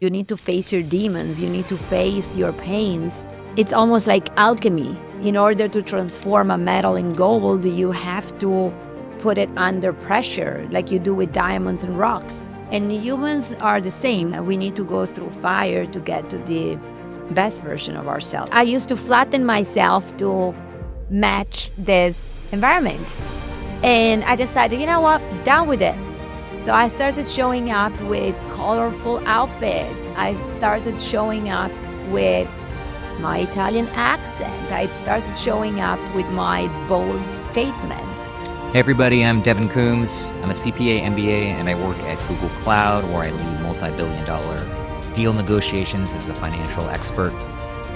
You need to face your demons. You need to face your pains. It's almost like alchemy. In order to transform a metal in gold, you have to put it under pressure, like you do with diamonds and rocks. And humans are the same. We need to go through fire to get to the best version of ourselves. I used to flatten myself to match this environment. And I decided, you know what, down with it. So I started showing up with colorful outfits. I started showing up with my Italian accent. I started showing up with my bold statements. Hey everybody, I'm Devon Coombs. I'm a CPA, MBA, and I work at Google Cloud, where I lead multi-billion-dollar deal negotiations as the financial expert.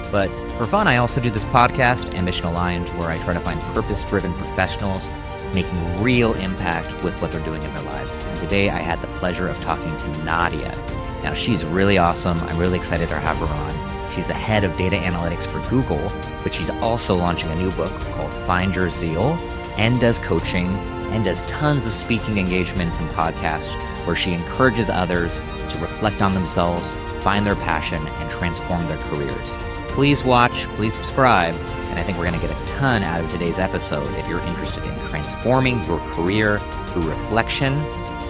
But for fun, I also do this podcast, Ambition Aligned, where I try to find purpose-driven professionals making real impact with what they're doing in their lives. And today I had the pleasure of talking to Nadia. Now, she's really awesome. I'm really excited to have her on. She's the head of data analytics for Google, but she's also launching a new book called Find Your Zeal, and does coaching, and does tons of speaking engagements and podcasts where she encourages others to reflect on themselves, find their passion, and transform their careers. Please watch, please subscribe, and I think we're going to get a ton out of today's episode if you're interested in transforming your career through reflection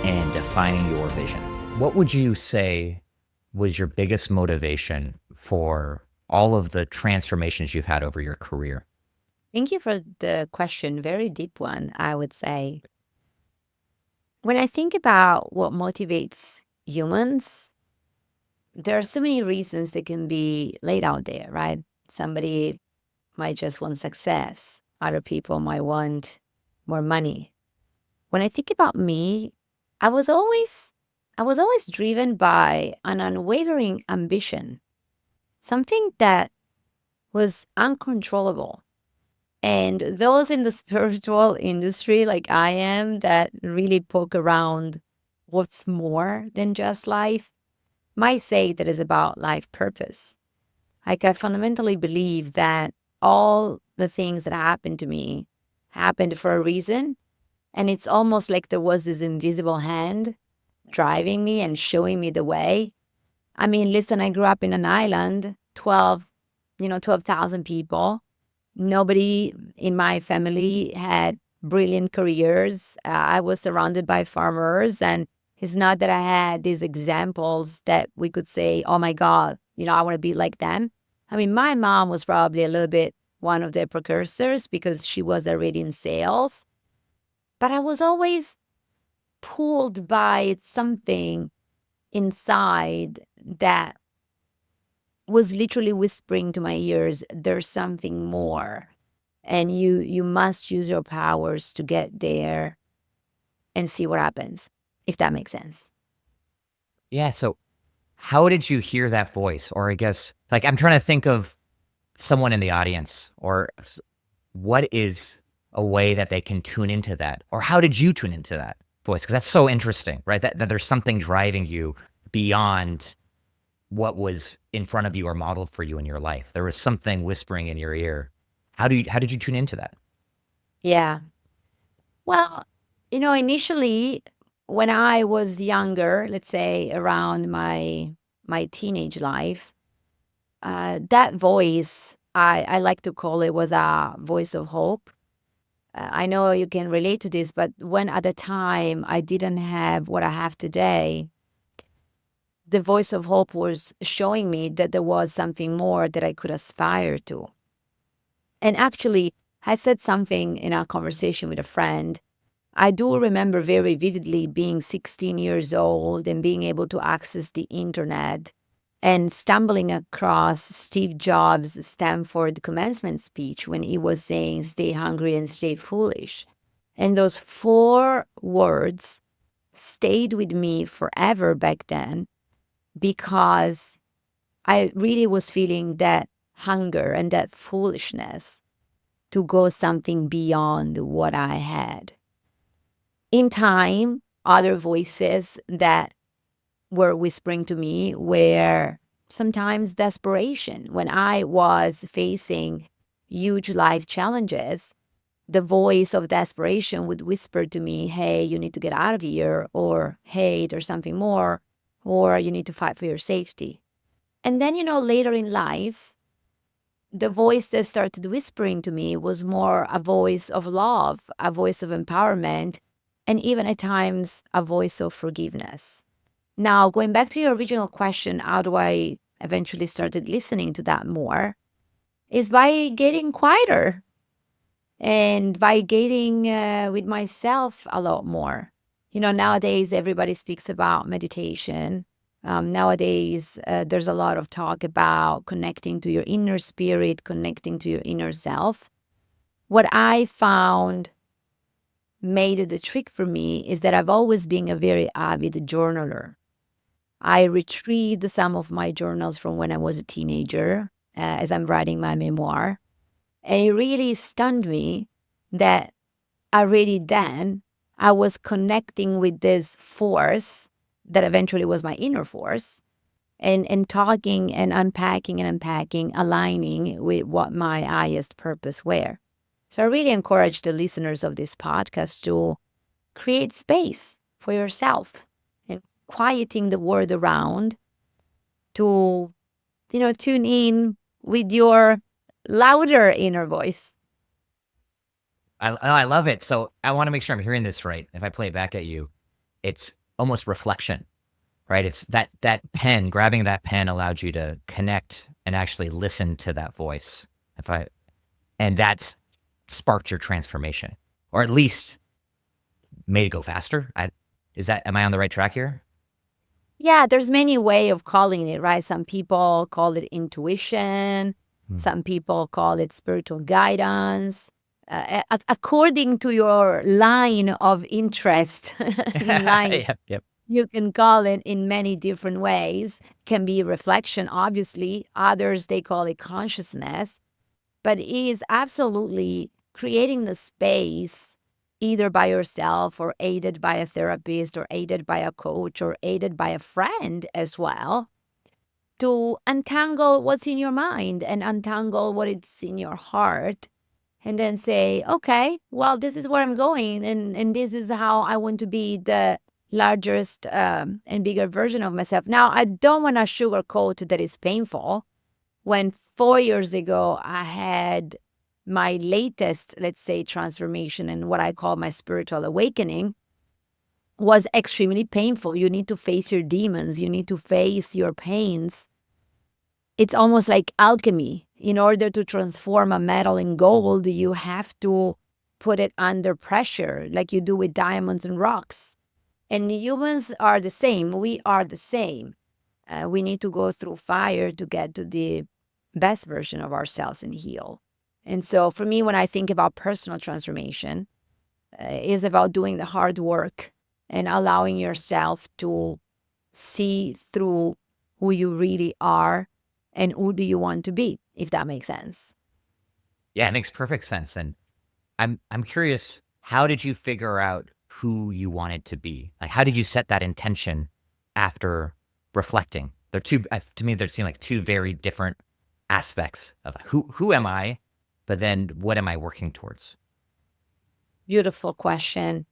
and defining your vision. What would you say was your biggest motivation for all of the transformations you've had over your career? Thank you for the question. Very deep one, I would say. When I think about what motivates humans, there are so many reasons that can be laid out there, right? Somebody might just want success. Other people might want more money. When I think about me, I was always driven by an unwavering ambition, something that was uncontrollable. And those in the spiritual industry, like I am, that really poke around what's more than just life, might say that it's about life purpose. Like I fundamentally believe that all the things that happened to me happened for a reason. And it's almost like there was this invisible hand driving me and showing me the way. I mean, listen, I grew up in an island, 12,000 people. Nobody in my family had brilliant careers. I was surrounded by farmers, and it's not that I had these examples that we could say, oh my God, I want to be like them. I mean, my mom was probably a little bit one of the precursors because she was already in sales. But I was always pulled by something inside that was literally whispering to my ears, there's something more. And you must use your powers to get there and see what happens, if that makes sense. Yeah, so how did you hear that voice? Or I guess, like, I'm trying to think of someone in the audience, or what is a way that they can tune into that? Or how did you tune into that voice? Because that's so interesting, right? That there's something driving you beyond what was in front of you or modeled for you in your life. There was something whispering in your ear. How did you tune into that? Yeah. Well, initially when I was younger, let's say around my teenage life, that voice, I like to call it, was a voice of hope. I know you can relate to this, but when at the time I didn't have what I have today, the voice of hope was showing me that there was something more that I could aspire to. And actually, I said something in a conversation with a friend. I do remember very vividly being 16 years old and being able to access the internet and stumbling across Steve Jobs' Stanford commencement speech when he was saying, stay hungry and stay foolish. And those 4 words stayed with me forever back then, because I really was feeling that hunger and that foolishness to go something beyond what I had. In time, other voices that were whispering to me were sometimes desperation. When I was facing huge life challenges, the voice of desperation would whisper to me, hey, you need to get out of here, or hey, there's something more, or you need to fight for your safety. And then, later in life, the voice that started whispering to me was more a voice of love, a voice of empowerment, and even at times a voice of forgiveness. Now, going back to your original question, how do I eventually started listening to that more? Is by getting quieter and by getting with myself a lot more. Nowadays everybody speaks about meditation. Nowadays, there's a lot of talk about connecting to your inner spirit, connecting to your inner self. What I found made it the trick for me is that I've always been a very avid journaler. I retrieved some of my journals from when I was a teenager as I'm writing my memoir. And it really stunned me that already then I was connecting with this force that eventually was my inner force and talking and unpacking, aligning with what my highest purpose were. So I really encourage the listeners of this podcast to create space for yourself and quieting the world around to, tune in with your louder inner voice. I love it. So I want to make sure I'm hearing this right. If I play it back at you, it's almost reflection, right? It's that pen, grabbing that pen allowed you to connect and actually listen to that voice. And that's sparked your transformation, or at least made it go faster. Am I on the right track here? Yeah, there's many way of calling it, right? Some people call it intuition. Some people call it spiritual guidance. According to your line of interest in life, Yep. you can call it in many different ways. Can be reflection, obviously. Others, they call it consciousness. But it is absolutely creating the space, either by yourself or aided by a therapist or aided by a coach or aided by a friend as well, to untangle what's in your mind and untangle what is in your heart, and then say, okay, well, this is where I'm going, and this is how I want to be the largest and bigger version of myself. Now, I don't want to sugarcoat that it's painful. When 4 years ago I had my latest, let's say, transformation and what I call my spiritual awakening, was extremely painful. You need to face your demons, you need to face your pains. It's almost like alchemy. In order to transform a metal in gold, you have to put it under pressure, like you do with diamonds and rocks. And humans are the same. We are the same. We need to go through fire to get to the best version of ourselves and heal. And so for me, when I think about personal transformation, is about doing the hard work and allowing yourself to see through who you really are and who do you want to be, if that makes sense. Yeah, it makes perfect sense. And I'm curious, how did you figure out who you wanted to be? Like, how did you set that intention after reflecting? They're to me, they seem like two very different aspects of who am I, but then what am I working towards? Beautiful question.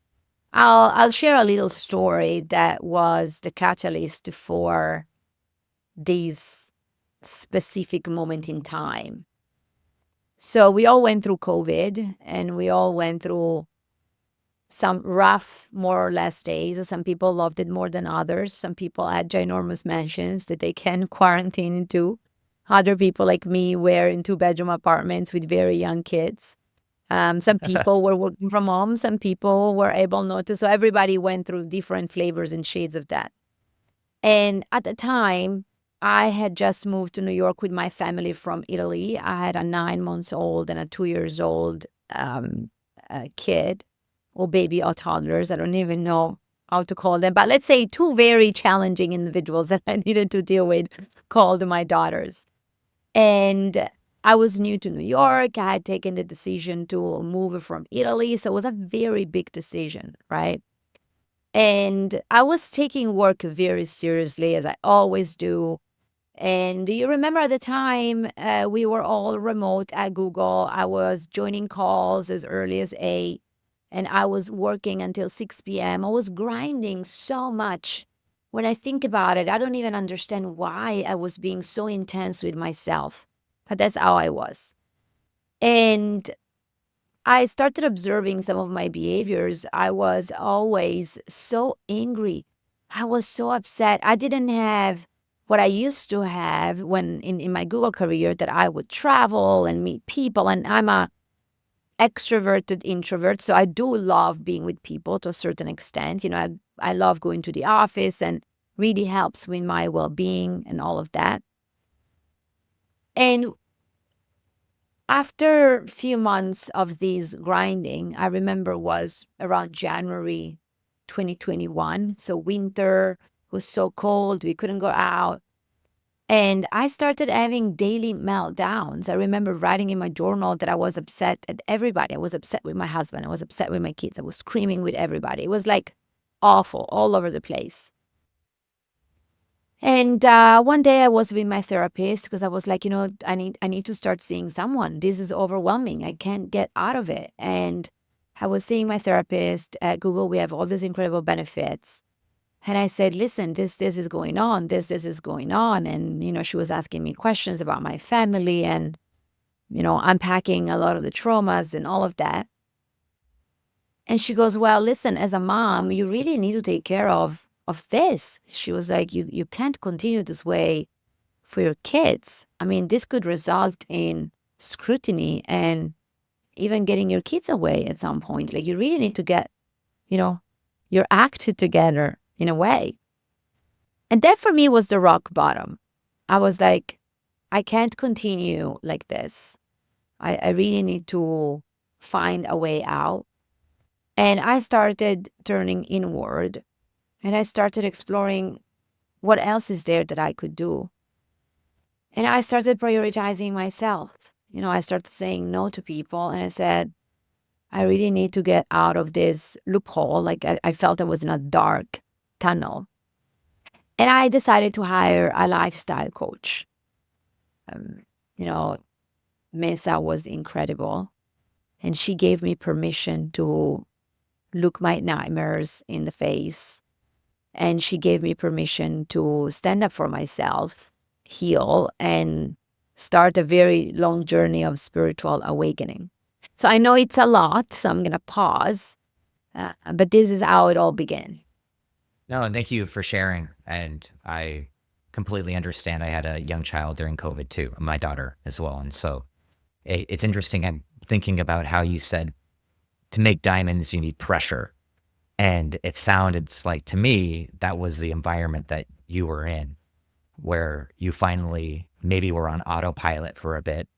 I'll share a little story that was the catalyst for this specific moment in time. So we all went through COVID and we all went through some rough, more or less days. Some people loved it more than others. Some people had ginormous mansions that they can quarantine into. Other people like me were in two-bedroom apartments with very young kids. Some people were working from home. Some people were able not to. So everybody went through different flavors and shades of that. And at the time, I had just moved to New York with my family from Italy. I had a 9 months old and a 2 years old kid, or baby, or toddlers. I don't even know how to call them, but let's say two very challenging individuals that I needed to deal with, called my daughters. And I was new to New York. I had taken the decision to move from Italy. So it was a very big decision, right? And I was taking work very seriously, as I always do. And do you remember at the time we were all remote at Google? I was joining calls as early as 8, and I was working until 6 p.m. I was grinding so much when I think about it, I don't even understand why I was being so intense with myself, but that's how I was. And I started observing some of my behaviors. I was always so angry. I was so upset. I didn't have what I used to have when in my Google career, that I would travel and meet people. And I'm a extroverted introvert. So I do love being with people to a certain extent. I love going to the office, and really helps with my well-being and all of that. And after a few months of these grinding, I remember was around January 2021. So winter was so cold, we couldn't go out. And I started having daily meltdowns. I remember writing in my journal that I was upset at everybody. I was upset with my husband. I was upset with my kids. I was screaming with everybody. It was like awful all over the place. And one day I was with my therapist because I was like, I need to start seeing someone. This is overwhelming. I can't get out of it. And I was seeing my therapist at Google. We have all these incredible benefits. And I said, listen, this is going on. This is going on. And, she was asking me questions about my family and, unpacking a lot of the traumas and all of that. And she goes, well, listen, as a mom, you really need to take care of this. She was like, you can't continue this way for your kids. I mean, this could result in scrutiny and even getting your kids away at some point. Like, you really need to get, you know, your act together in a way. And that for me was the rock bottom. I was like, I can't continue like this. I really need to find a way out. And I started turning inward, and I started exploring what else is there that I could do. And I started prioritizing myself. I started saying no to people, and I said, I really need to get out of this loophole. Like, I felt I was in a dark tunnel. And I decided to hire a lifestyle coach. Um, you know, Mesa was incredible. And she gave me permission to look my nightmares in the face. And she gave me permission to stand up for myself, heal, and start a very long journey of spiritual awakening. So I know it's a lot, so I'm going to pause. But this is how it all began. No, and thank you for sharing. And I completely understand. I had a young child during COVID too, my daughter as well. And so it's interesting. I'm thinking about how you said to make diamonds, you need pressure. And it sounded like to me that was the environment that you were in, where you finally maybe were on autopilot for a bit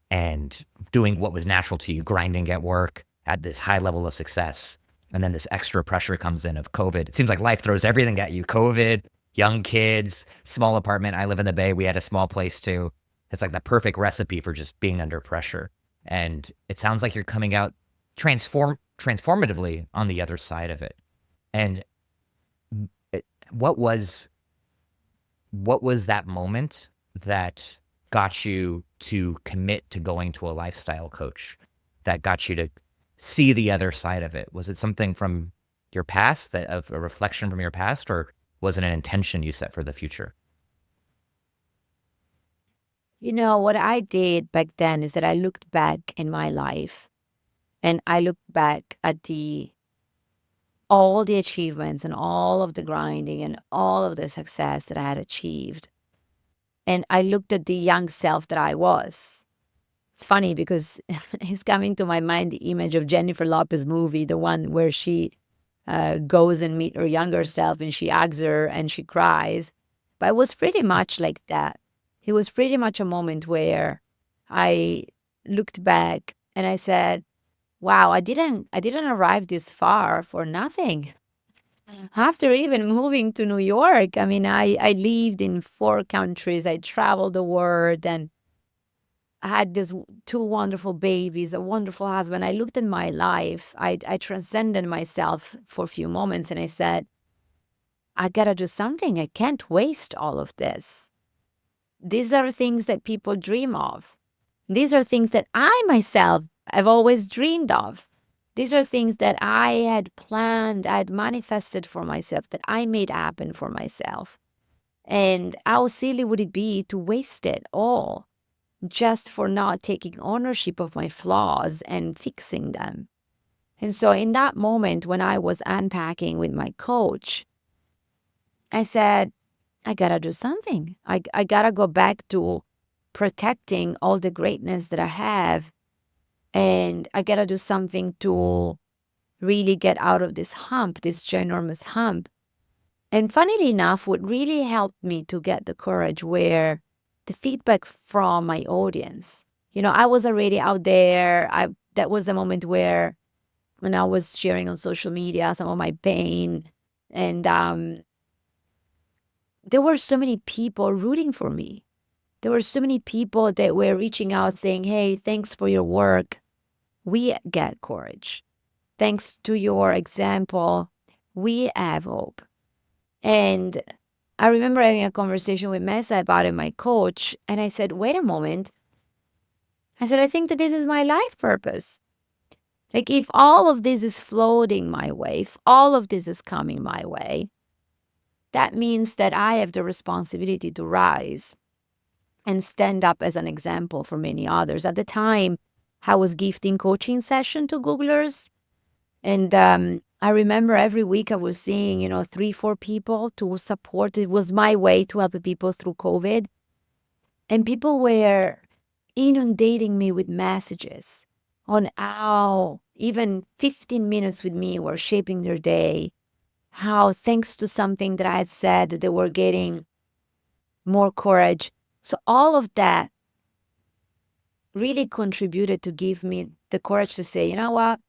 and doing what was natural to you, grinding at work at this high level of success. And then this extra pressure comes in of COVID. It seems like life throws everything at you. COVID, young kids, small apartment. I live in the Bay. We had a small place too. It's like the perfect recipe for just being under pressure. And it sounds like you're coming out transformatively on the other side of it. And what was that moment that got you to commit to going to a lifestyle coach, that got you to see the other side of it? Was it something from your past, that of a reflection from your past, or was it an intention you set for the future? What I did back then is that I looked back in my life, and I looked back at all the achievements and all of the grinding and all of the success that I had achieved. And I looked at the young self that I was. It's funny because it's coming to my mind the image of Jennifer Lopez movie, the one where she goes and meet her younger self and she hugs her and she cries. But it was pretty much like that. It was pretty much a moment where I looked back and I said, wow, I didn't arrive this far for nothing. After even moving to New York, I mean, I lived in 4 countries. I traveled the world, and I had these two wonderful babies, a wonderful husband. I looked at my life. I transcended myself for a few moments, and I said, I gotta do something. I can't waste all of this. These are things that people dream of. These are things that I myself have always dreamed of. These are things that I had planned, I had manifested for myself, that I made happen for myself. And how silly would it be to waste it all just for not taking ownership of my flaws and fixing them? And so, in that moment when I was unpacking with my coach, I said, I gotta do something. I gotta go back to protecting all the greatness that I have. And I gotta do something to really get out of this hump, this ginormous hump. And funnily enough, what really helped me to get the courage were the feedback from my audience. I was already out there. That was a moment where when I was sharing on social media some of my pain, and there were so many people rooting for me. There were so many people that were reaching out saying, "Hey, thanks for your work. We get courage. Thanks to your example, we have hope." And I remember having a conversation with Mesa about it, my coach, and I said, wait a moment. I said, I think that this is my life purpose. Like, if all of this is floating my way, if all of this is coming my way, that means that I have the responsibility to rise and stand up as an example for many others. At the time, I was gifting coaching session to Googlers. And I remember every week I was seeing, 3, 4 people to support. It was my way to help people through COVID. And people were inundating me with messages on how even 15 minutes with me were shaping their day. How, thanks to something that I had said, they were getting more courage. So all of that really contributed to give me the courage to say, you know what?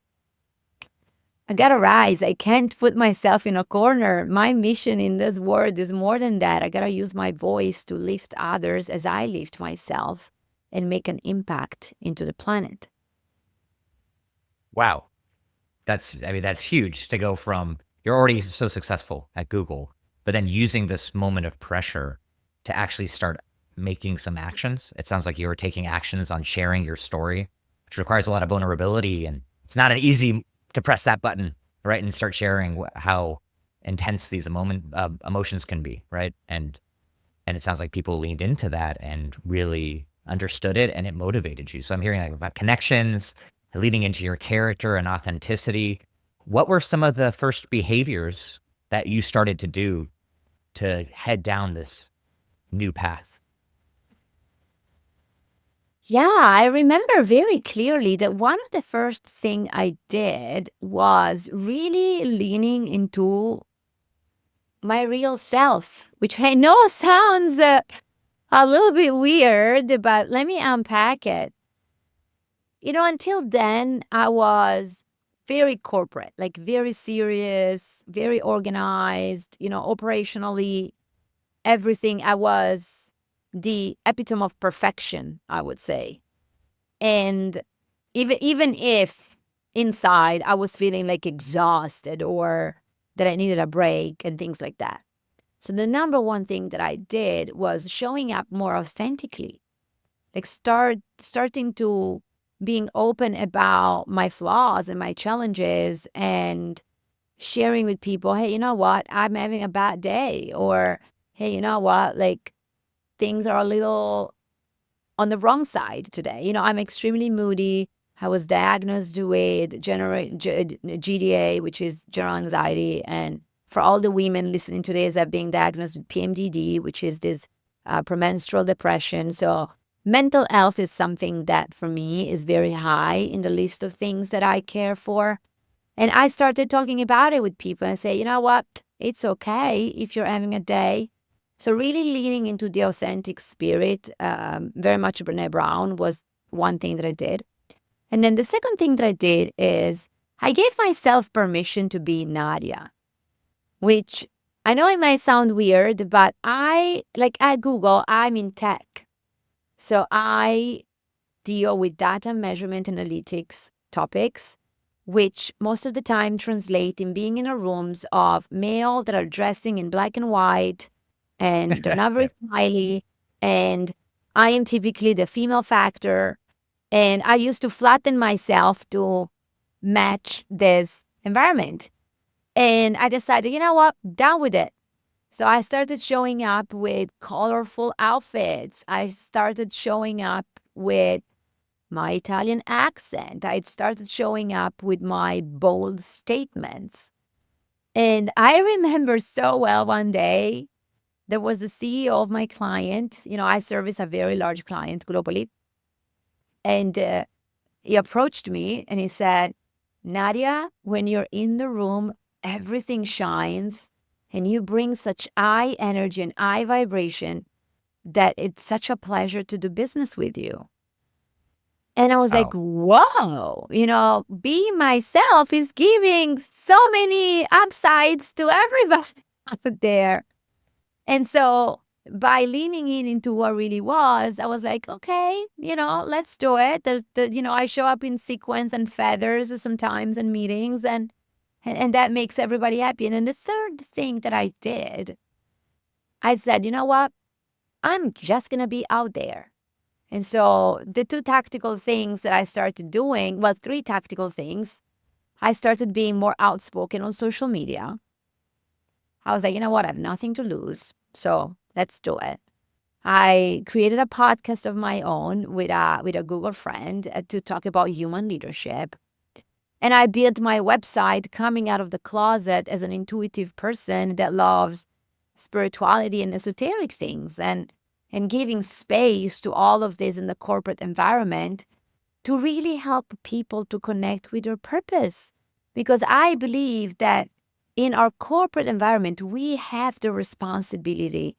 I gotta rise. I can't put myself in a corner. My mission in this world is more than that. I gotta use my voice to lift others as I lift myself and make an impact into the planet. Wow. That's huge to go from you're already so successful at Google, but then using this moment of pressure to actually start making some actions. It sounds like you were taking actions on sharing your story, which requires a lot of vulnerability. And it's not an easy to press that button, right? And start sharing how intense these emotions can be, right? And it sounds like people leaned into that and really understood it and it motivated you. So I'm hearing like about connections, leading into your character and authenticity. What were some of the first behaviors that you started to do to head down this new path? Yeah, I remember very clearly that one of the first thing I did was really leaning into my real self, which I know sounds a little bit weird, but let me unpack it. Until then, I was very corporate, like very serious, very organized, operationally, everything. I was the epitome of perfection, I would say. And even if inside I was feeling like exhausted or that I needed a break and things like that. So the number one thing that I did was showing up more authentically, like starting to being open about my flaws and my challenges and sharing with people, hey, you know what, I'm having a bad day, or hey, you know what, like things are a little on the wrong side today. I'm extremely moody. I was diagnosed with GDA, which is general anxiety. And for all the women listening to this, I've been diagnosed with PMDD, which is this premenstrual depression. So mental health is something that for me is very high in the list of things that I care for. And I started talking about it with people and say, you know what? It's okay if you're having a day. So really leaning into the authentic spirit, very much Brene Brown was one thing that I did. And then the second thing that I did is I gave myself permission to be Nadia, which I know it might sound weird, but like at Google, I'm in tech. So I deal with data measurement analytics topics, which most of the time translate in being in a rooms of male that are dressing in black and white and they're not very Yep. smiley. And I am typically the female factor. And I used to flatten myself to match this environment. And I decided, you know what, done with it. So I started showing up with colorful outfits. I started showing up with my Italian accent. I started showing up with my bold statements. And I remember so well one day, there was the CEO of my client. I service a very large client globally. And he approached me and he said, Nadia, when you're in the room, everything shines and you bring such high energy and high vibration that it's such a pleasure to do business with you. And I was like, Wow. whoa, being myself is giving so many upsides to everybody out there. And so by leaning in into what really was, I was like, okay, let's do it. I show up in sequins and feathers sometimes in meetings, and that makes everybody happy. And then the third thing that I did, I said, you know what? I'm just going to be out there. And so the two tactical things that I started doing, well, three tactical things, I started being more outspoken on social media. I was like, you know what? I have nothing to lose. So let's do it. I created a podcast of my own with a Google friend to talk about human leadership. And I built my website coming out of the closet as an intuitive person that loves spirituality and esoteric things, and giving space to all of this in the corporate environment to really help people to connect with their purpose. Because I believe that in our corporate environment, we have the responsibility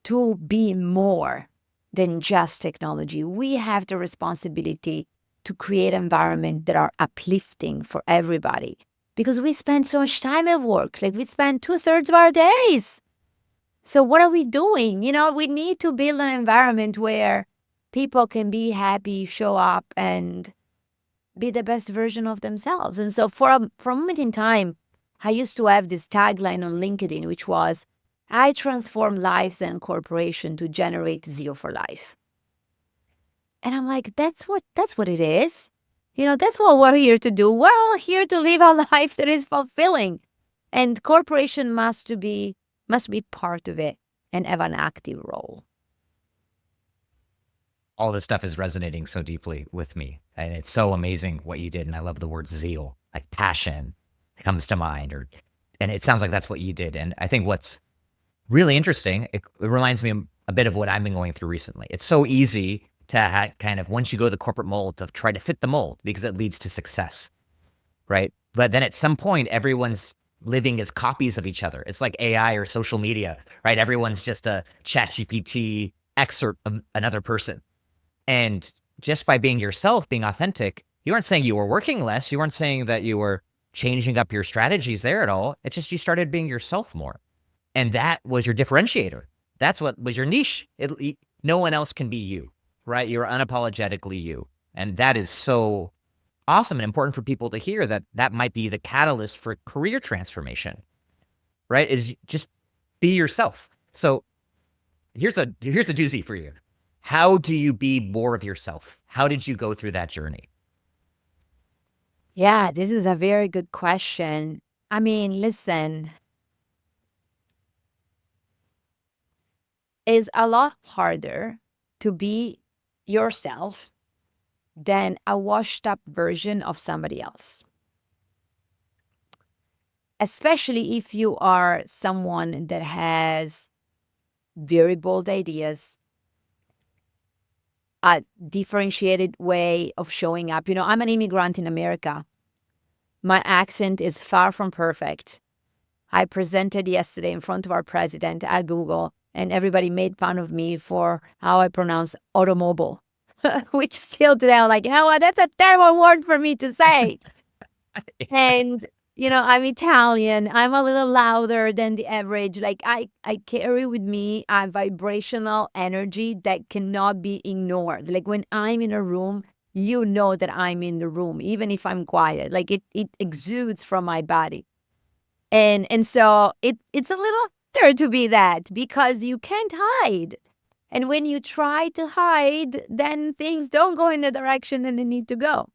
to be more than just technology. We have the responsibility to create environments that are uplifting for everybody, because we spend so much time at work. Like, we spend 2/3 of our days. So what are we doing? We need to build an environment where people can be happy, show up, and be the best version of themselves. And so for a moment in time, I used to have this tagline on LinkedIn, which was, I transform lives and corporation to generate zeal for life. And I'm like, that's what it is. That's what we're here to do. We're all here to live a life that is fulfilling. And corporation must be part of it and have an active role. All this stuff is resonating so deeply with me. And it's so amazing what you did. And I love the word zeal, like passion comes to mind. And it sounds like that's what you did. And I think what's really interesting, it reminds me a bit of what I've been going through recently. It's so easy to kind of, once you go to the corporate mold, to try to fit the mold because it leads to success, right? But then at some point, everyone's living as copies of each other. It's like AI or social media, right? Everyone's just a ChatGPT excerpt of another person. And just by being yourself, being authentic, you aren't saying you were working less. You weren't saying that you were changing up your strategies there at all. It's just you started being yourself more. And that was your differentiator. That's what was your niche. No one else can be you, right? You're unapologetically you. And that is so awesome and important for people to hear, that might be the catalyst for career transformation, right? Is just be yourself. So here's a doozy for you. How do you be more of yourself? How did you go through that journey? Yeah, this is a very good question. I mean, listen, it's a lot harder to be yourself than a washed up version of somebody else. Especially if you are someone that has very bold ideas, a differentiated way of showing up. I'm an immigrant in America. My accent is far from perfect. I presented yesterday in front of our president at Google, and everybody made fun of me for how I pronounce automobile, which still today I'm like, you know what, that's a terrible word for me to say. And I'm Italian. I'm a little louder than the average. Like, I carry with me a vibrational energy that cannot be ignored. Like, when I'm in a room, that I'm in the room, even if I'm quiet. Like, it exudes from my body. And so it's a little harder to be that, because you can't hide. And when you try to hide, then things don't go in the direction that they need to go.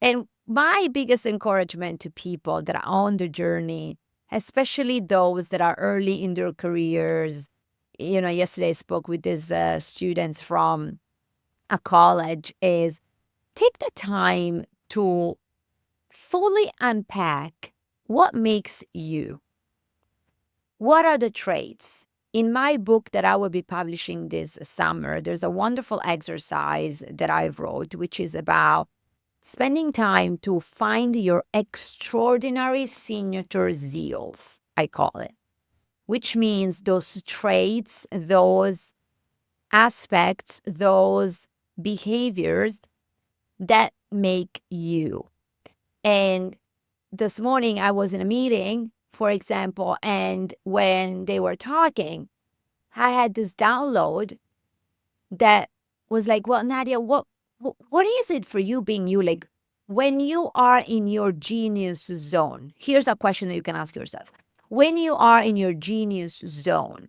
And my biggest encouragement to people that are on the journey, especially those that are early in their careers, yesterday I spoke with these students from a college, is take the time to fully unpack what makes you. What are the traits? In my book that I will be publishing this summer, there's a wonderful exercise that I wrote, which is about spending time to find your extraordinary signature zeals, I call it, which means those traits, those aspects, those behaviors that make you. And this morning I was in a meeting, for example, and when they were talking, I had this download that was like, well, Nadia, what is it for you being you? Like when you are in your genius zone, here's a question that you can ask yourself. When you are in your genius zone,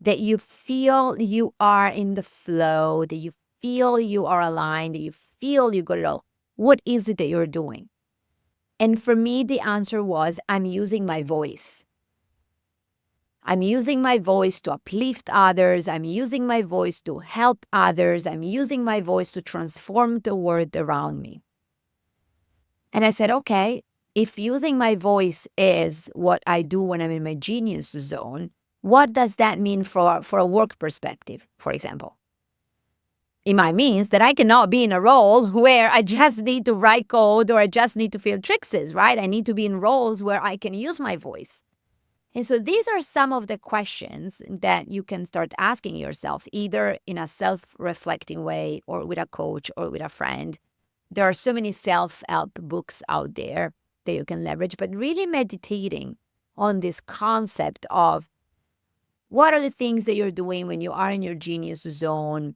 that you feel you are in the flow, that you feel you are aligned, that you feel you got it all, what is it that you're doing? And for me, the answer was, I'm using my voice. I'm using my voice to uplift others. I'm using my voice to help others. I'm using my voice to transform the world around me. And I said, okay, if using my voice is what I do when I'm in my genius zone, what does that mean for a work perspective, for example? It might mean that I cannot be in a role where I just need to write code or I just need to fill trickses, right? I need to be in roles where I can use my voice. And so these are some of the questions that you can start asking yourself, either in a self-reflecting way or with a coach or with a friend. There are so many self-help books out there that you can leverage, but really meditating on this concept of what are the things that you're doing when you are in your genius zone?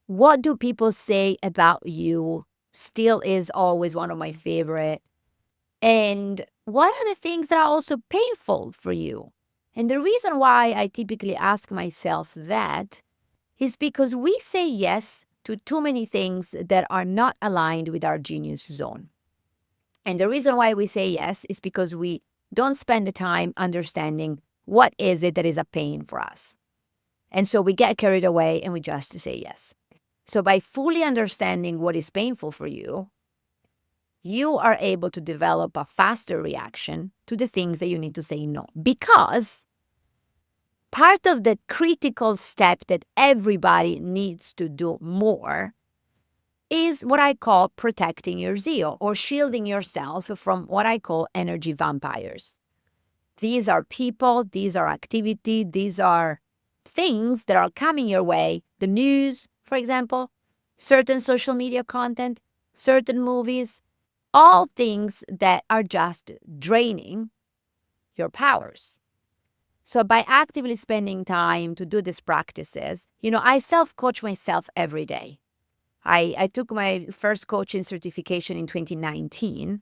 What do people say about you? Still is always one of my favorite. And what are the things that are also painful for you? And the reason why I typically ask myself that is because we say yes to too many things that are not aligned with our genius zone. And the reason why we say yes is because we don't spend the time understanding what is it that is a pain for us. And so we get carried away and we just say yes. So by fully understanding what is painful for you, you are able to develop a faster reaction to the things that you need to say no. Because part of the critical step that everybody needs to do more is what I call protecting your zeal or shielding yourself from what I call energy vampires. These are people, these are activity, these are things that are coming your way. The news, for example, certain social media content, certain movies, all things that are just draining your powers. So by actively spending time to do these practices, I self-coach myself every day. I took my first coaching certification in 2019.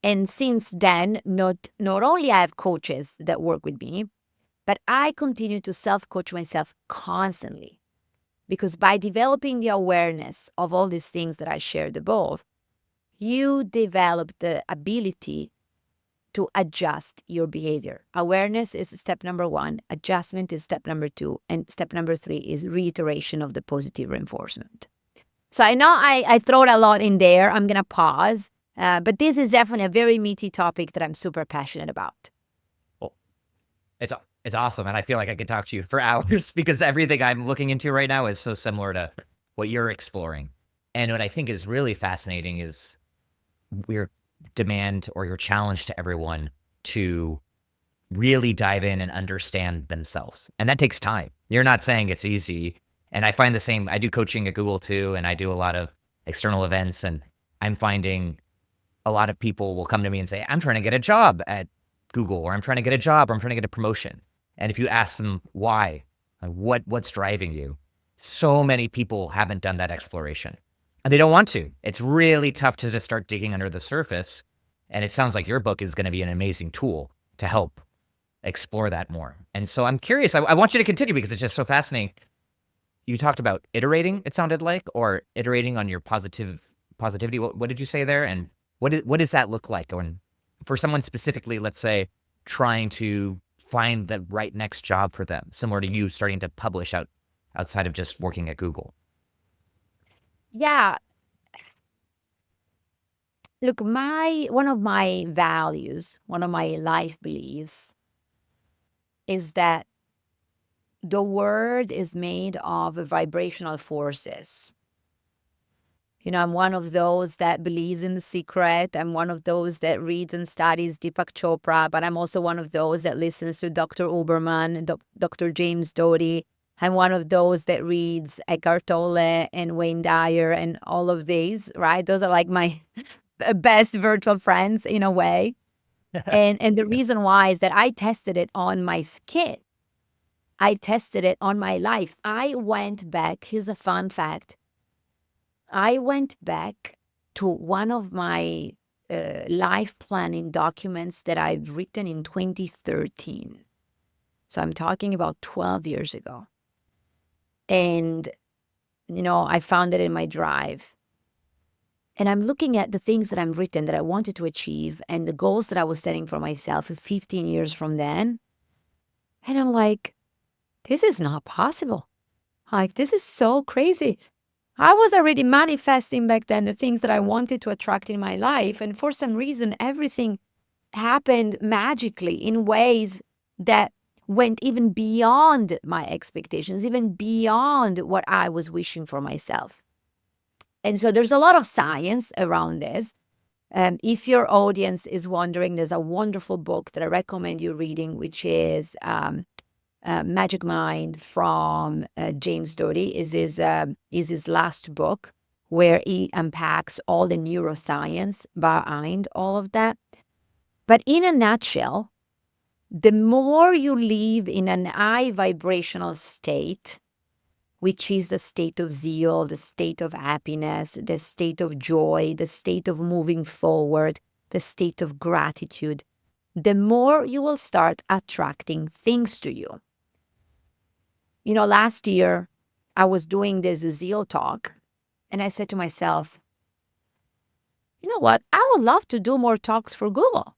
And since then, not only I have coaches that work with me, but I continue to self-coach myself constantly. Because by developing the awareness of all these things that I shared above, you develop the ability to adjust your behavior. Awareness is step number 1. Adjustment is step number 2. And step number 3 is reiteration of the positive reinforcement. So I know I throw a lot in there. I'm going to pause. But this is definitely a very meaty topic that I'm super passionate about. Well, it's awesome. And I feel like I could talk to you for hours because everything I'm looking into right now is so similar to what you're exploring. And what I think is really fascinating is your demand or your challenge to everyone to really dive in and understand themselves. And that takes time. You're not saying it's easy. And I find the same. I do coaching at Google too, and I do a lot of external events. And I'm finding a lot of people will come to me and say, I'm trying to get a job at Google, or I'm trying to get a job, or I'm trying to get a promotion. And if you ask them why, what's driving you, so many people haven't done that exploration. And they don't want to. It's really tough to just start digging under the surface. And it sounds like your book is going to be an amazing tool to help explore that more. And so I'm curious. I want you to continue because it's just so fascinating. You talked about iterating, it sounded like, or iterating on your positivity. What did you say there? And what does that look like? Or for someone specifically, let's say, trying to find the right next job for them, similar to you starting to publish outside of just working at Google? Yeah. Look, one of my values, one of my life beliefs is that the world is made of vibrational forces. I'm one of those that believes in the secret. I'm one of those that reads and studies Deepak Chopra, but I'm also one of those that listens to Dr. Uberman, Dr. James Doty. I'm one of those that reads Eckhart Tolle and Wayne Dyer and all of these, right? Those are like my best virtual friends in a way. And the Yeah. reason why is that I tested it on my skin. I tested it on my life. I went back. Here's a fun fact. I went back to one of my life planning documents that I've written in 2013. So I'm talking about 12 years ago. And, I found it in my drive. And I'm looking at the things that I've written that I wanted to achieve and the goals that I was setting for myself 15 years from then. And I'm like, this is not possible. Like, this is so crazy. I was already manifesting back then the things that I wanted to attract in my life. And for some reason, everything happened magically in ways that went even beyond my expectations, even beyond what I was wishing for myself. And so there's a lot of science around this. If your audience is wondering, there's a wonderful book that I recommend you reading, which is Magic Mind from James Doty. Is his last book where he unpacks all the neuroscience behind all of that. But in a nutshell, the more you live in an high vibrational state, which is the state of zeal, the state of happiness, the state of joy, the state of moving forward, the state of gratitude, the more you will start attracting things to you. Last year, I was doing this zeal talk, and I said to myself, you know what? I would love to do more talks for Google.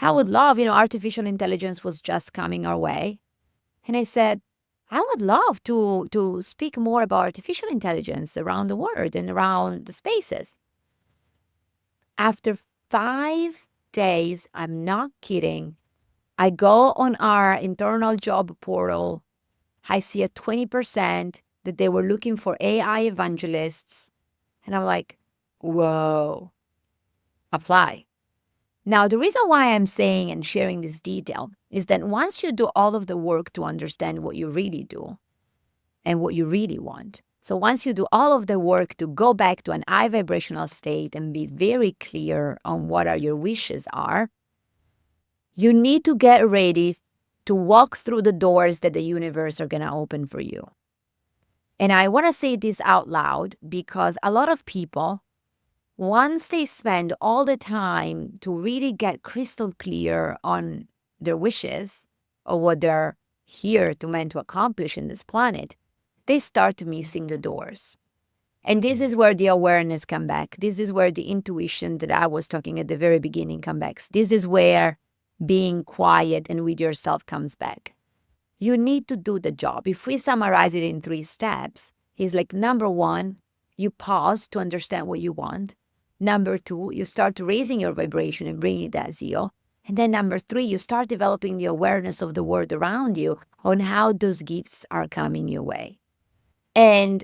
I would love, artificial intelligence was just coming our way. And I said, I would love to speak more about artificial intelligence around the world and around the spaces. After 5 days, I'm not kidding, I go on our internal job portal. I see a 20% that they were looking for AI evangelists. And I'm like, whoa, apply. Now, the reason why I'm saying and sharing this detail is that once you do all of the work to understand what you really do and what you really want, so once you do all of the work to go back to an high vibrational state and be very clear on what are your wishes are, you need to get ready to walk through the doors that the universe are going to open for you. And I want to say this out loud because a lot of people, once they spend all the time to really get crystal clear on their wishes or what they're here to meant to accomplish in this planet, they start missing the doors. And this is where the awareness comes back. This is where the intuition that I was talking at the very beginning comes back. This is where being quiet and with yourself comes back. You need to do the job. If we summarize it in 3 steps, it's like number 1, you pause to understand what you want. Number 2, you start raising your vibration and bringing that zeal. And then number 3, you start developing the awareness of the world around you on how those gifts are coming your way. And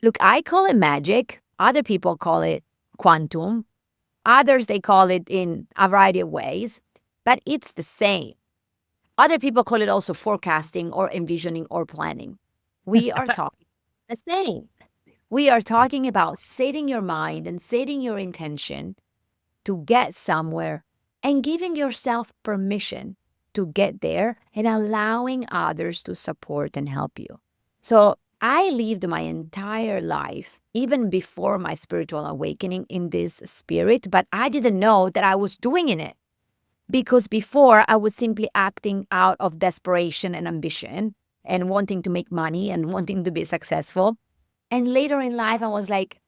look, I call it magic. Other people call it quantum. Others, they call it in a variety of ways, but it's the same. Other people call it also forecasting or envisioning or planning. We are talking the same. We are talking about setting your mind and setting your intention to get somewhere and giving yourself permission to get there and allowing others to support and help you. So I lived my entire life, even before my spiritual awakening, in this spirit, but I didn't know that I was doing in it. Because before, I was simply acting out of desperation and ambition and wanting to make money and wanting to be successful. And later in life, I was like,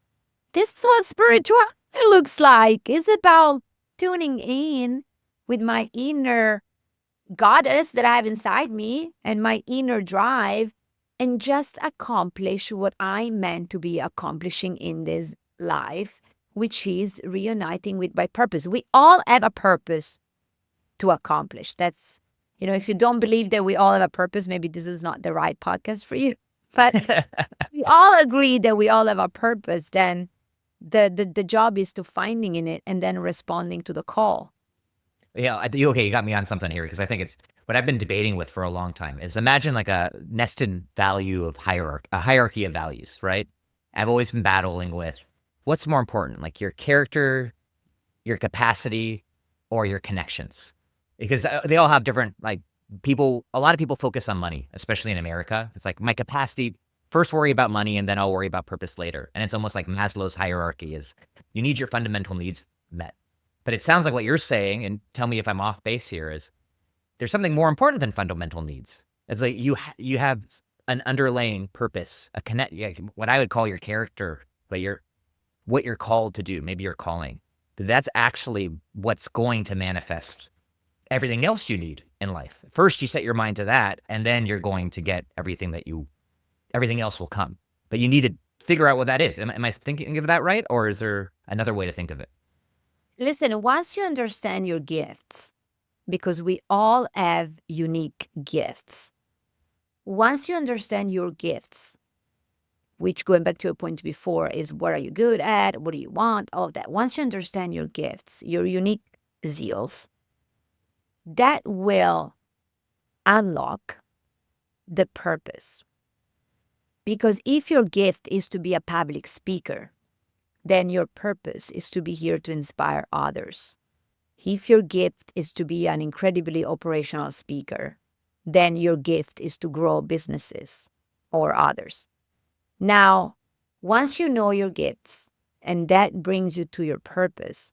this is what spiritual it looks like. It's about tuning in with my inner goddess that I have inside me and my inner drive and just accomplish what I meant to be accomplishing in this life, which is reuniting with my purpose. We all have a purpose to accomplish. That's, if you don't believe that we all have a purpose, maybe this is not the right podcast for you. But we all agree that we all have a purpose, then the job is to finding in it and then responding to the call. Yeah, okay, you got me on something here because I think it's what I've been debating with for a long time is imagine like a nested value of a hierarchy of values, right? I've always been battling with what's more important, like your character, your capacity, or your connections, because they all have different like people. A lot of people focus on money, especially in America. It's like my capacity. First worry about money, and then I'll worry about purpose later. And it's almost like Maslow's hierarchy is you need your fundamental needs met. But it sounds like what you're saying, and tell me if I'm off base here, is there's something more important than fundamental needs. It's like you have an underlying purpose, a connect, yeah, what I would call your character, but what you're called to do, maybe your calling. But that's actually what's going to manifest everything else you need in life. First, you set your mind to that, and then you're going to get everything else will come. But you need to figure out what that is. Am I thinking of that right? Or is there another way to think of it? Listen, once you understand your gifts, because we all have unique gifts, once you understand your gifts, which going back to your point before is what are you good at? What do you want? All of that. Once you understand your gifts, your unique zeals, that will unlock the purpose. Because if your gift is to be a public speaker, then your purpose is to be here to inspire others. If your gift is to be an incredibly operational speaker, then your gift is to grow businesses or others. Now, once you know your gifts and that brings you to your purpose,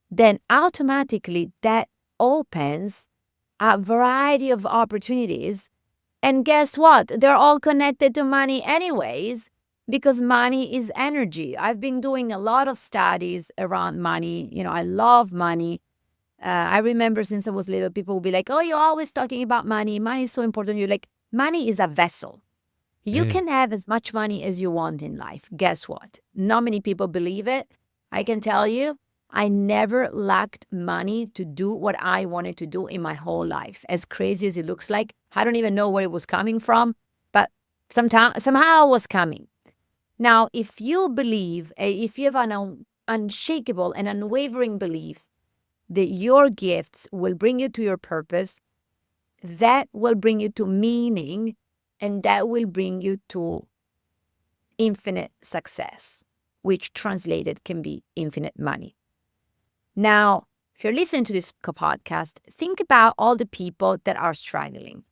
then automatically that opens a variety of opportunities. And guess what? They're all connected to money anyways, because money is energy. I've been doing a lot of studies around money. I love money. I remember since I was little, people would be like, oh, you're always talking about money. Money is so important. You're like, money is a vessel. You Mm. can have as much money as you want in life. Guess what? Not many people believe it. I can tell you, I never lacked money to do what I wanted to do in my whole life. As crazy as it looks like, I don't even know where it was coming from, but somehow it was coming. Now, if you believe, if you have an unshakable and unwavering belief that your gifts will bring you to your purpose, that will bring you to meaning, and that will bring you to infinite success, which translated can be infinite money. Now, if you're listening to this podcast, think about all the people that are struggling.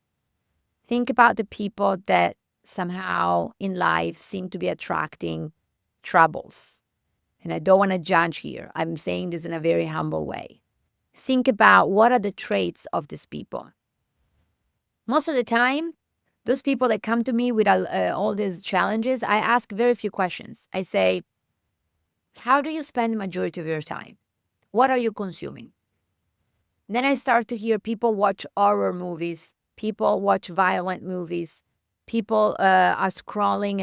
Think about the people that somehow in life seem to be attracting troubles. And I don't want to judge here. I'm saying this in a very humble way. Think about what are the traits of these people. Most of the time, those people that come to me with all these challenges, I ask very few questions. I say, how do you spend the majority of your time? What are you consuming? Then I start to hear people watch horror movies, people watch violent movies, people are scrolling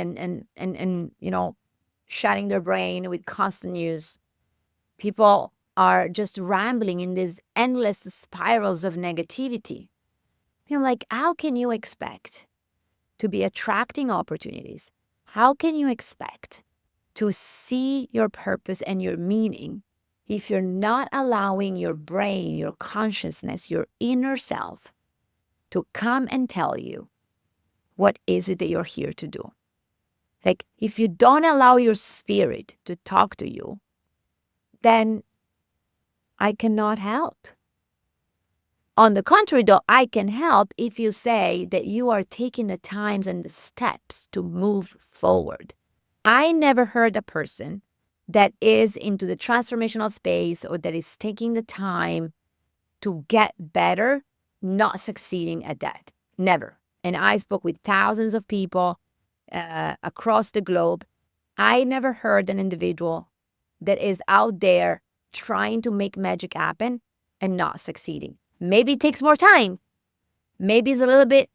and shutting their brain with constant news. People are just rambling in these endless spirals of negativity. I'm like, how can you expect to be attracting opportunities? How can you expect to see your purpose and your meaning if you're not allowing your brain, your consciousness, your inner self to come and tell you what is it that you're here to do? Like, if you don't allow your spirit to talk to you, then I cannot help. On the contrary, though, I can help if you say that you are taking the times and the steps to move forward. I never heard a person that is into the transformational space or that is taking the time to get better, not succeeding at that. Never. And I spoke with thousands of people across the globe. I never heard an individual that is out there trying to make magic happen and not succeeding. Maybe it takes more time. Maybe it's a little bit,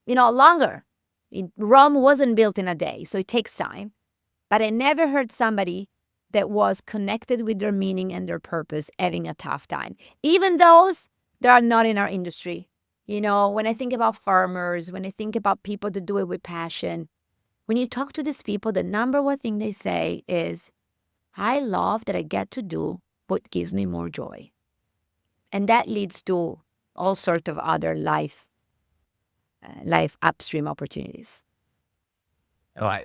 longer. Rome wasn't built in a day, so it takes time. But I never heard somebody that was connected with their meaning and their purpose having a tough time. Even those that are not in our industry. When I think about farmers, when I think about people that do it with passion, when you talk to these people, the number one thing they say is, I love that I get to do what gives me more joy. And that leads to all sorts of other life upstream opportunities. Oh,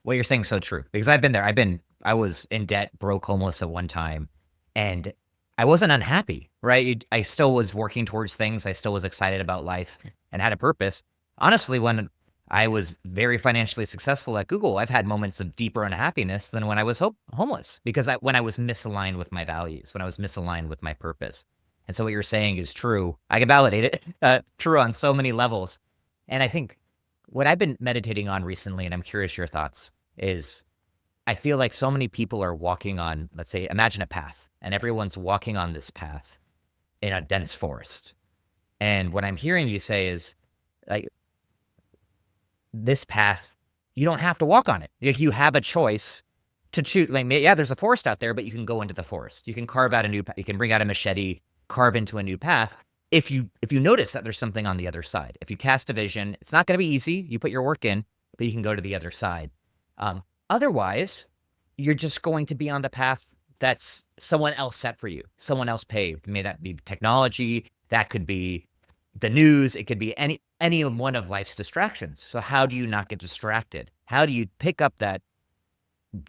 what you're saying is so true because I've been there. I was in debt, broke, homeless at one time, and I wasn't unhappy, right? I still was working towards things. I still was excited about life and had a purpose. Honestly, when I was very financially successful at Google, I've had moments of deeper unhappiness than when I was homeless because when I was misaligned with my values, when I was misaligned with my purpose. And so what you're saying is true. I can validate it. True on so many levels. And I think what I've been meditating on recently, and I'm curious your thoughts, is I feel like so many people are walking on, let's say, imagine a path, and everyone's walking on this path in a dense forest. And what I'm hearing you say is, like, this path, you don't have to walk on it. Like, you have a choice to choose. Like, yeah, there's a forest out there, but you can go into the forest. You can carve out a new path. You can bring out a machete, carve into a new path. If you notice that there's something on the other side, if you cast a vision, it's not going to be easy. You put your work in, but you can go to the other side. Otherwise, you're just going to be on the path that's someone else set for you, someone else paved. May that be technology, that could be the news, it could be any one of life's distractions. So how do you not get distracted? How do you pick up that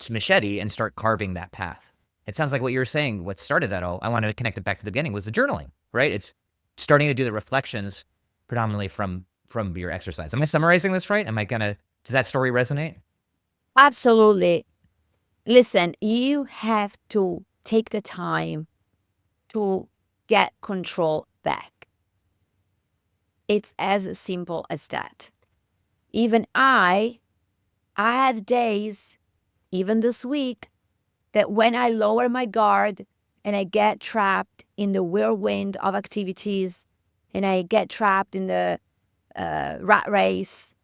machete and start carving that path? It sounds like what you were saying, what started that all, I want to connect it back to the beginning, was the journaling, right? It's starting to do the reflections predominantly from your exercise. Am I summarizing this right? Does that story resonate? Absolutely. Listen, you have to take the time to get control back. It's as simple as that. Even I had days, even this week, that when I lower my guard and I get trapped in the whirlwind of activities and I get trapped in the rat race,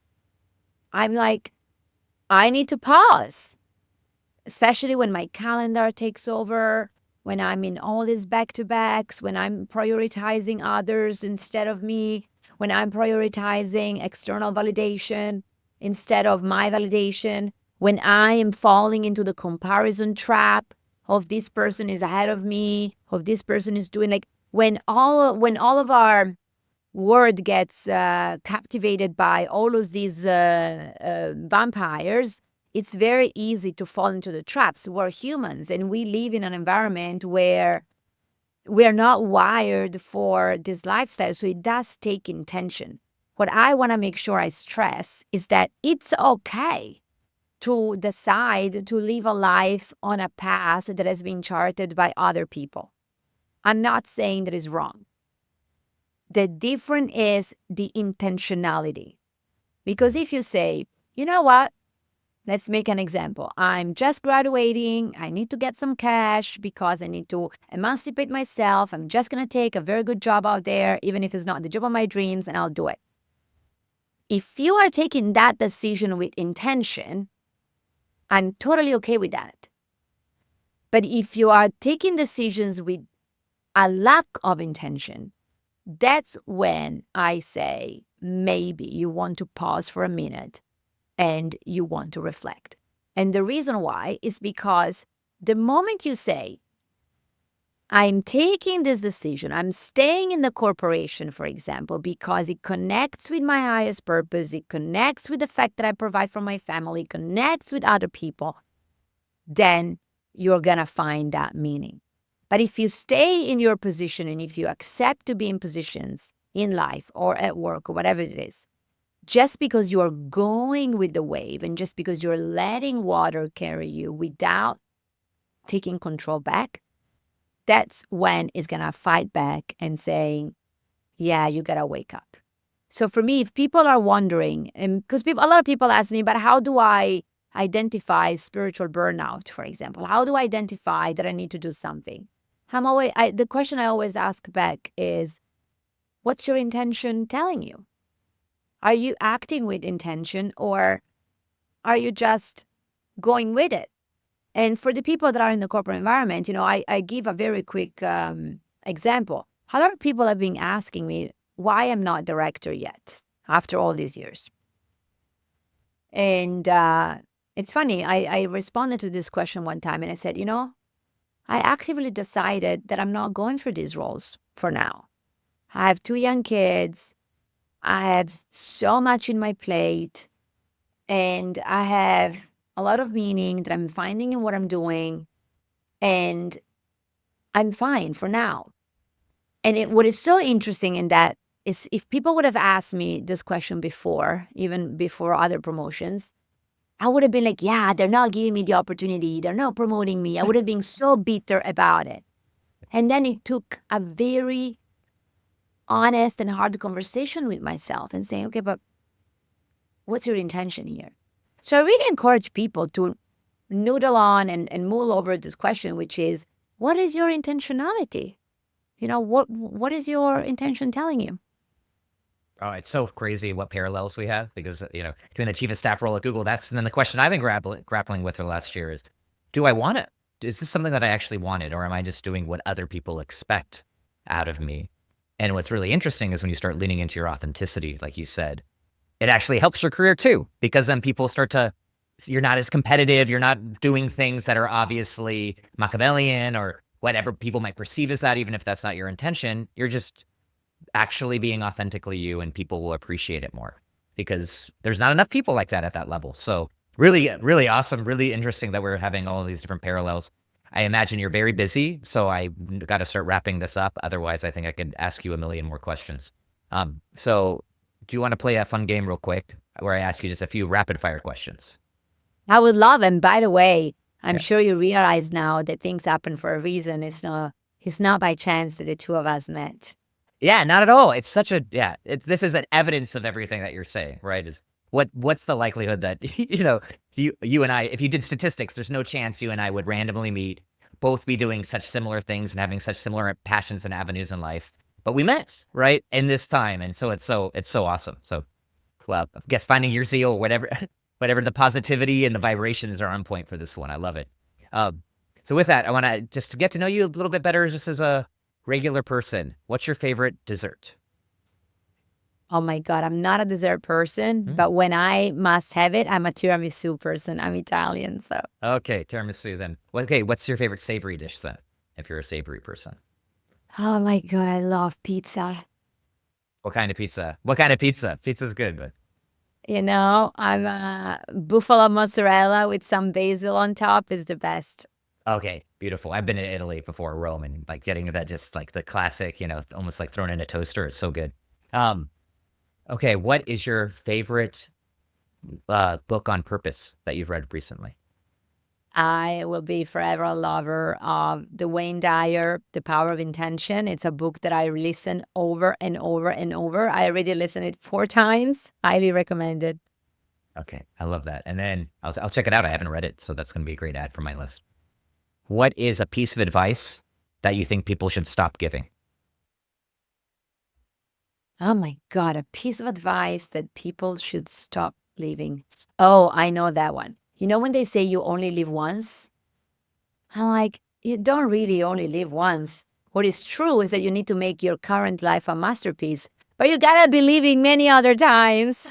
I'm like, I need to pause, especially when my calendar takes over, when I'm in all these back-to-backs, when I'm prioritizing others instead of me, when I'm prioritizing external validation instead of my validation, when I am falling into the comparison trap of this person is ahead of me, of this person is doing, like, when all of our world gets captivated by all of these vampires, it's very easy to fall into the traps. We're humans and we live in an environment where we're not wired for this lifestyle. So it does take intention. What I want to make sure I stress is that it's okay to decide to live a life on a path that has been charted by other people. I'm not saying that is wrong. The difference is the intentionality. Because if you say, you know what, let's make an example. I'm just graduating. I need to get some cash because I need to emancipate myself. I'm just going to take a very good job out there, even if it's not the job of my dreams, and I'll do it. If you are taking that decision with intention, I'm totally okay with that. But if you are taking decisions with a lack of intention, that's when I say maybe you want to pause for a minute and you want to reflect. And the reason why is because the moment you say, I'm taking this decision, I'm staying in the corporation, for example, because it connects with my highest purpose, it connects with the fact that I provide for my family, it connects with other people, then you're going to find that meaning. But if you stay in your position and if you accept to be in positions in life or at work or whatever it is, just because you're going with the wave and just because you're letting water carry you without taking control back, that's when it's going to fight back and saying, yeah, you got to wake up. So for me, if people are wondering, and because a lot of people ask me, but how do I identify spiritual burnout, for example? How do I identify that I need to do something? The question I always ask back is, what's your intention telling you? Are you acting with intention, or are you just going with it? And for the people that are in the corporate environment, I give a very quick example. A lot of people have been asking me why I'm not director yet after all these years. And it's funny, I responded to this question one time and I said, I actively decided that I'm not going for these roles for now. I have 2 young kids. I have so much in my plate, and I have a lot of meaning that I'm finding in what I'm doing, and I'm fine for now. And what is so interesting in that is, if people would have asked me this question before, even before other promotions, I would have been like, yeah, they're not giving me the opportunity. They're not promoting me. I would have been so bitter about it. And then it took a very honest and hard conversation with myself and saying, okay, but what's your intention here? So I really encourage people to noodle on and mull over this question, which is, what is your intentionality? What is your intention telling you? Oh, it's so crazy what parallels we have because, doing the chief of staff role at Google, that's and then the question I've been grappling with for the last year is, do I want it? Is this something that I actually wanted, or am I just doing what other people expect out of me? And what's really interesting is when you start leaning into your authenticity, like you said, it actually helps your career too, because then people you're not as competitive. You're not doing things that are obviously Machiavellian or whatever people might perceive as that, even if that's not your intention. You're just actually being authentically you, and people will appreciate it more because there's not enough people like that at that level. So really, really awesome, really interesting that we're having all of these different parallels. I imagine you're very busy, so I got to start wrapping this up. Otherwise, I think I could ask you a million more questions. So do you want to play a fun game real quick where I ask you just a few rapid fire questions? I would love, and by the way, I'm Yeah. sure you realize now that things happen for a reason. It's not by chance that the two of us met. Yeah, not at all. It's such a this is an evidence of everything that you're saying, right? Is what's the likelihood that you and I, if you did statistics, there's no chance you and I would randomly meet, both be doing such similar things and having such similar passions and avenues in life. But we met, right? In this time. And so it's so awesome. So well, I guess finding your zeal, whatever whatever the positivity and the vibrations are on point for this one. I love it. So with that, I want to just to get to know you a little bit better just as a regular person. What's your favorite dessert? Oh my God, I'm not a dessert person, Mm. but when I must have it, I'm a tiramisu person. I'm Italian, so. Okay, tiramisu then. Okay, what's your favorite savory dish then, if you're a savory person? Oh my God, I love pizza. What kind of pizza? What kind of pizza? Pizza's good, but I'm a buffalo mozzarella with some basil on top is the best. okay, beautiful. I've been to Italy before, Rome, and like getting that just like the classic, almost like thrown in a toaster. It's so good. Um, okay, what is your favorite book on purpose that you've read recently? I will be forever a lover of the Wayne Dyer, The Power of Intention. It's a book that I listen over and over and over. I already listened it 4 times. Highly recommended. Okay, I love that. And then I'll check it out. I haven't read it, so that's going to be a great ad for my list. What is a piece of advice that you think people should stop giving? Oh my God, a piece of advice that people should stop leaving. Oh, I know that one. You know when they say you only live once? I'm like, you don't really only live once. What is true is that you need to make your current life a masterpiece, but you gotta be living many other times.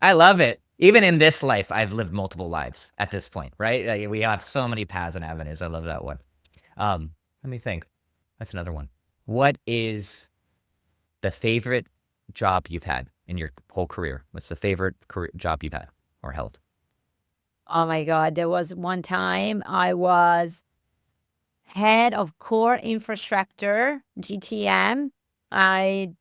I love it. Even in this life, I've lived multiple lives at this point, right? Like, we have so many paths and avenues. I love that one. Let me think. That's another one. What is the favorite job you've had in your whole career? What's the favorite job you've had or held? Oh my God, there was one time I was head of core infrastructure, GTM. I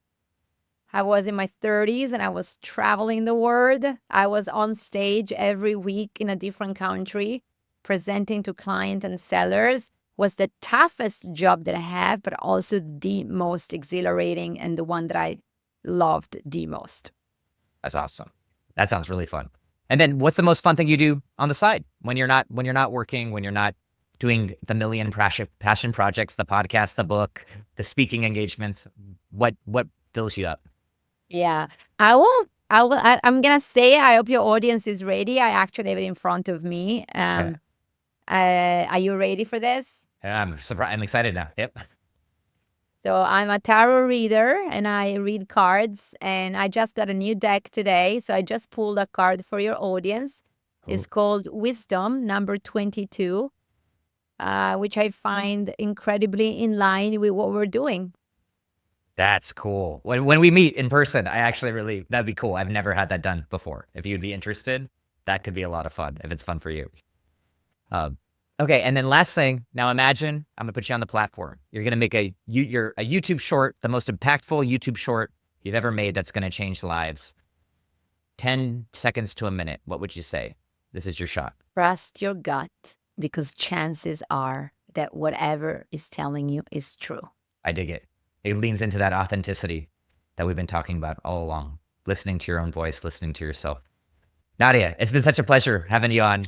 I was in my 30s and I was traveling the world. I was on stage every week in a different country, presenting to clients and sellers. Was the toughest job that I have, but also the most exhilarating and the one that I loved the most. That's awesome. That sounds really fun. And then what's the most fun thing you do on the side when you're not working, when you're not doing the million passion projects, the podcast, the book, the speaking engagements? What fills you up? Yeah. I won't I will I'm gonna say I hope your audience is ready. I actually have it in front of me. Yeah. Are you ready for this? I'm surprised. I'm excited now. Yep. So I'm a tarot reader and I read cards and I just got a new deck today. So I just pulled a card for your audience. It's Ooh, called Wisdom number 22, which I find incredibly in line with what we're doing. that's cool. When we meet in person, I actually that'd be cool. I've never had that done before. If you'd be interested, that could be a lot of fun if it's fun for you. Um, okay, and then last thing. Now imagine I'm gonna put you on the platform. You're gonna make a YouTube short, the most impactful YouTube short you've ever made that's gonna change lives. 10 seconds to a minute. What would you say? This is your shot. Trust your gut because chances are that whatever is telling you is true. I dig it. It leans into that authenticity that we've been talking about all along. Listening to your own voice, listening to yourself. Nadia, it's been such a pleasure having you on.